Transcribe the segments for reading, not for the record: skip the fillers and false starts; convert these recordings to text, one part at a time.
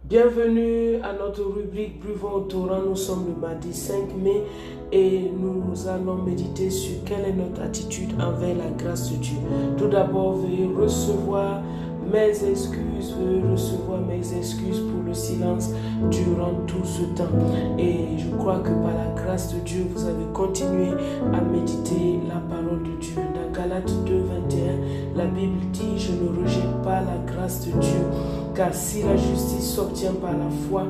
Bienvenue à notre rubrique Buvons au Torah. Nous sommes le mardi 5 mai et nous allons méditer sur quelle est notre attitude envers la grâce de Dieu. Tout d'abord, veuillez recevoir mes excuses pour le silence durant tout ce temps. Et je crois que par la grâce de Dieu, vous avez continué à méditer la parole de Dieu. Dans Galates 2, 21, la Bible dit « Je ne rejette pas la grâce de Dieu, car si la justice s'obtient par la foi,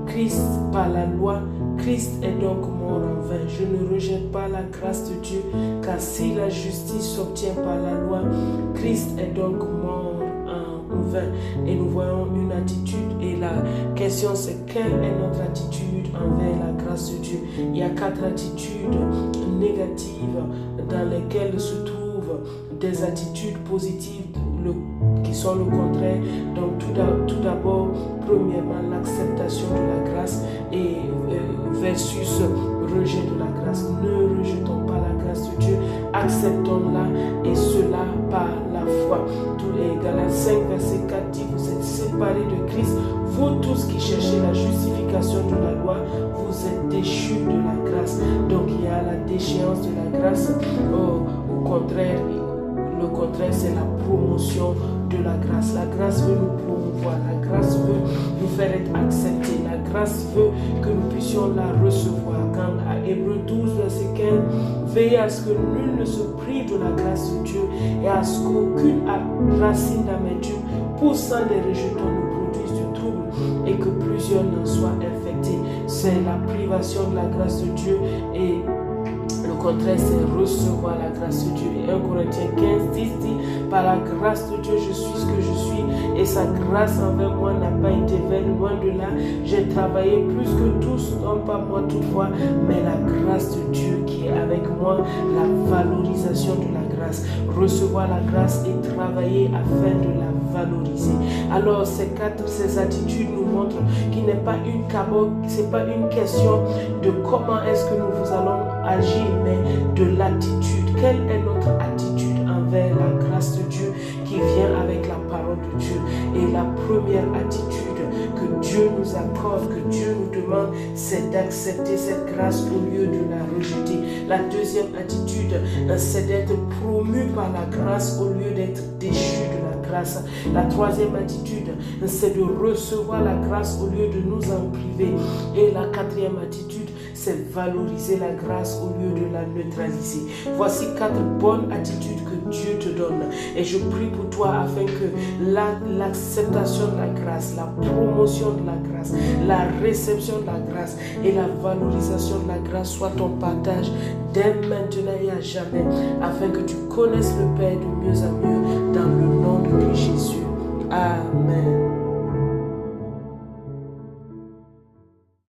Christ par la loi, Christ est donc mort en vain. Je ne rejette pas la grâce de Dieu, car si la justice s'obtient par la loi, Christ est donc mort en vain. » Et nous voyons une attitude, et la question c'est quelle est notre attitude envers la grâce de Dieu. Il y a 4 attitudes négatives dans lesquelles se trouvent des attitudes positives qui sont le contraire. Donc tout d'abord, premièrement, l'acceptation de la grâce et versus rejet de la grâce. Ne rejetons pas la grâce de Dieu, acceptons-la, et cela par la foi. Galates 5 verset 4 dit: vous êtes séparés de Christ, vous tous qui cherchez la justification de la loi, vous êtes déchus de la grâce. Donc il y a la déchéance de la grâce. Au contraire, le contraire, c'est la promotion de la grâce. La grâce veut nous promouvoir, la grâce veut nous faire être acceptés, la grâce veut que nous puissions la recevoir. Quand à Hébreux 12 verset 15, veillez à ce que nul ne se prive de la grâce de Dieu et à ce qu'aucune racine d'amertume poussant les rejetons ne produise du trouble et que plusieurs n'en soient infectés. C'est la privation de la grâce de Dieu, et le contraire, c'est recevoir la grâce de Dieu. Et 1 Corinthiens 15, 10 dit: par la grâce de Dieu, je suis ce que je suis, et sa grâce envers moi n'a pas été vaine. Loin de là, j'ai travaillé plus que tous, non pas moi toutefois, mais la grâce de Dieu qui est avec moi, la valorisation de la grâce. Recevoir la grâce et travailler afin de la valoriser. Alors, ces attitudes nous montrent qu'il n'est pas une cabote, c'est pas une question de comment est-ce que nous allons agir, mais de l'attitude. Quelle est notre attitude envers la grâce de Dieu qui vient avec la parole de Dieu? Et la première attitude que Dieu nous accorde, que Dieu nous demande, c'est d'accepter cette grâce au lieu de la rejeter. La deuxième attitude, c'est d'être promu par la grâce au lieu d'être déchu de la grâce. La troisième attitude, c'est de recevoir la grâce au lieu de nous en priver. Et la quatrième attitude, c'est valoriser la grâce au lieu de la neutraliser. Voici 4 bonnes attitudes que Dieu te donne. Et je prie pour toi afin que l'acceptation de la grâce, la promotion de la grâce, la réception de la grâce et la valorisation de la grâce soit ton partage dès maintenant et à jamais, afin que tu connaisses le Père de mieux en mieux, dans le nom de Jésus. Amen.